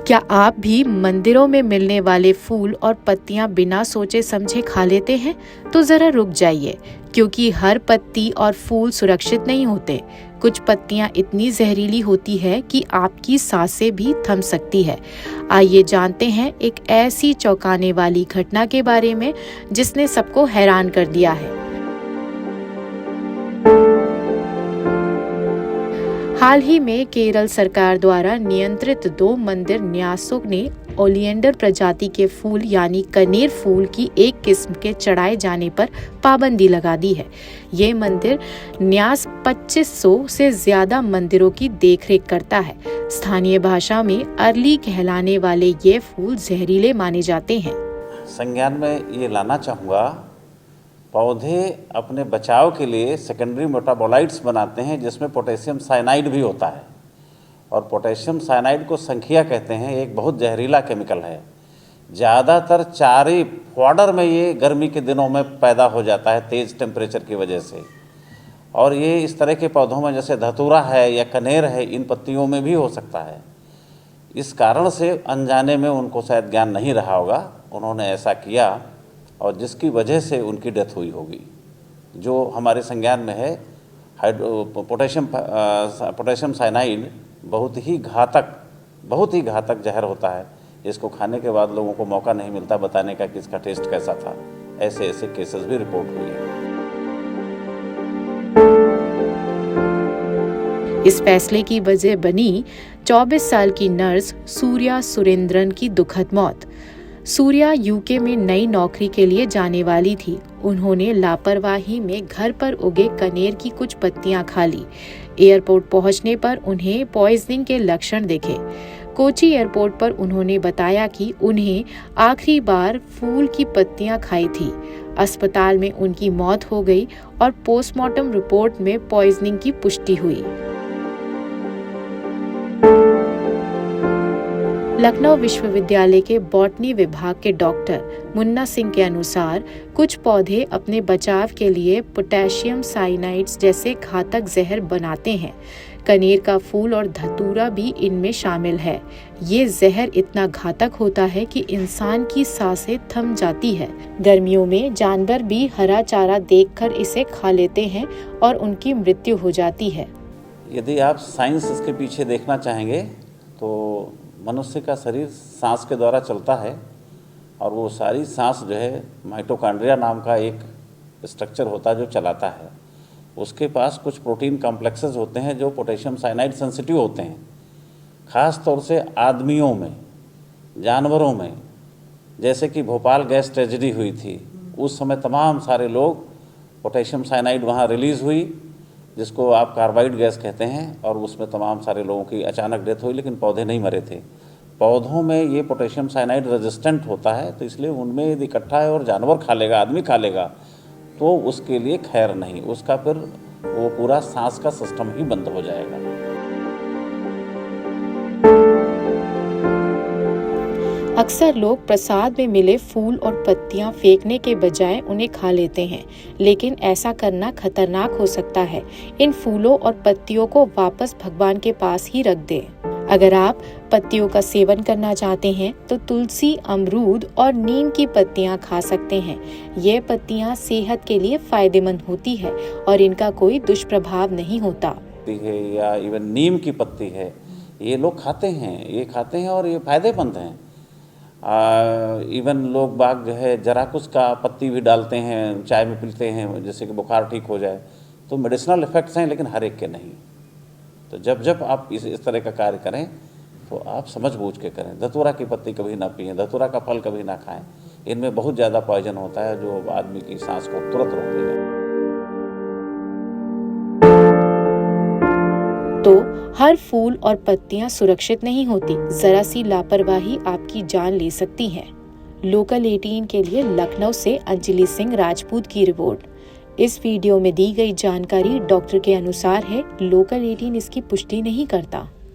क्या आप भी मंदिरों में मिलने वाले फूल और पत्तियां बिना सोचे समझे खा लेते हैं? तो जरा रुक जाइए, क्योंकि हर पत्ती और फूल सुरक्षित नहीं होते। कुछ पत्तियां इतनी जहरीली होती है कि आपकी सांसें भी थम सकती है। आइए जानते हैं एक ऐसी चौंकाने वाली घटना के बारे में जिसने सबको हैरान कर दिया है। हाल ही में केरल सरकार द्वारा नियंत्रित 2 मंदिर न्यासों ने ओलियंडर प्रजाति के फूल यानी कनेर फूल की एक किस्म के चढ़ाए जाने पर पाबंदी लगा दी है। ये मंदिर न्यास 2500 से ज्यादा मंदिरों की देखरेख करता है। स्थानीय भाषा में अरली कहलाने वाले ये फूल जहरीले माने जाते हैं। संज्ञान में ये लाना चाहूँगा, पौधे अपने बचाव के लिए सेकेंडरी मेटाबोलाइट्स बनाते हैं जिसमें पोटेशियम साइनाइड भी होता है। और पोटेशियम साइनाइड को संखिया कहते हैं, एक बहुत जहरीला केमिकल है। ज़्यादातर चारी फॉडर में ये गर्मी के दिनों में पैदा हो जाता है तेज़ टेम्परेचर की वजह से। और ये इस तरह के पौधों में जैसे धतूरा है या कनेर है, इन पत्तियों में भी हो सकता है। इस कारण से अनजाने में उनको शायद ज्ञान नहीं रहा होगा, उन्होंने ऐसा किया और जिसकी वजह से उनकी डेथ हुई होगी। जो हमारे संज्ञान में है पोटेशियम साइनाइड बहुत ही घातक जहर होता है। इसको खाने के बाद लोगों को मौका नहीं मिलता बताने का कि इसका टेस्ट कैसा था। ऐसे केसेस भी रिपोर्ट हुए हैं। इस फैसले की वजह बनी 24 साल की नर्स सूर्या सुरेंद्रन की दुखद मौत। सूर्या यूके में नई नौकरी के लिए जाने वाली थी। उन्होंने लापरवाही में घर पर उगे कनेर की कुछ पत्तियां खा ली। एयरपोर्ट पहुंचने पर उन्हें पॉइजनिंग के लक्षण दिखे। कोची एयरपोर्ट पर उन्होंने बताया कि उन्हें आखिरी बार फूल की पत्तियां खाई थी। अस्पताल में उनकी मौत हो गई और पोस्टमार्टम रिपोर्ट में पॉइजनिंग की पुष्टि हुई। लखनऊ विश्वविद्यालय के बॉटनी विभाग के डॉक्टर मुन्ना सिंह के अनुसार कुछ पौधे अपने बचाव के लिए पोटेशियम साइनाइड्स जैसे घातक जहर बनाते हैं। कनेर का फूल और धतूरा भी इनमें शामिल है। ये जहर इतना घातक होता है कि इंसान की सांसें थम जाती है। गर्मियों में जानवर भी हरा चारा देखकर इसे खा लेते हैं और उनकी मृत्यु हो जाती है। यदि आप साइंस इसके पीछे देखना चाहेंगे तो मनुष्य का शरीर सांस के द्वारा चलता है और वो सारी सांस जो है माइटोकॉन्ड्रिया नाम का एक स्ट्रक्चर होता है जो चलाता है। उसके पास कुछ प्रोटीन कॉम्प्लेक्सेस होते हैं जो पोटेशियम साइनाइड सेंसिटिव होते हैं। ख़ास तौर से आदमियों में, जानवरों में, जैसे कि भोपाल गैस ट्रेजेडी हुई थी, उस समय तमाम सारे लोग पोटेशियम साइनाइड वहाँ रिलीज़ हुई, जिसको आप कार्बाइड गैस कहते हैं, और उसमें तमाम सारे लोगों की अचानक डेथ हुई, लेकिन पौधे नहीं मरे थे। पौधों में ये पोटेशियम साइनाइड रेजिस्टेंट होता है, तो इसलिए उनमें यदि इकट्ठा है और जानवर खा लेगा, आदमी खा लेगा, तो उसके लिए खैर नहीं, उसका फिर वो पूरा सांस का सिस्टम ही बंद हो जाएगा। अक्सर लोग प्रसाद में मिले फूल और पत्तियां फेंकने के बजाय उन्हें खा लेते हैं, लेकिन ऐसा करना खतरनाक हो सकता है। इन फूलों और पत्तियों को वापस भगवान के पास ही रख दें। अगर आप पत्तियों का सेवन करना चाहते हैं तो तुलसी, अमरूद और नीम की पत्तियां खा सकते हैं। ये पत्तियां सेहत के लिए फायदेमंद होती है और इनका कोई दुष्प्रभाव नहीं होता। या इवन नीम की पत्ती है, ये लोग खाते हैं और ये फायदेमंद हैं। इवन लोग बाग जो है जराकुश का पत्ती भी डालते हैं, चाय में पीते हैं, जैसे कि बुखार ठीक हो जाए। तो मेडिसिनल इफ़ेक्ट्स हैं, लेकिन हर एक के नहीं। तो जब आप इस तरह का कार्य करें तो आप समझ बूझ के करें। धतूरा की पत्ती कभी ना पिएं, धतूरा का फल कभी ना खाएं। इनमें बहुत ज़्यादा पॉइजन होता है जो आदमी की सांस को तुरंत रोक देगा। तो हर फूल और पत्तियां सुरक्षित नहीं होती। जरा सी लापरवाही आपकी जान ले सकती है। लोकल 18 के लिए लखनऊ से अंजलि सिंह राजपूत की रिपोर्ट। इस वीडियो में दी गई जानकारी डॉक्टर के अनुसार है। लोकल 18 इसकी पुष्टि नहीं करता।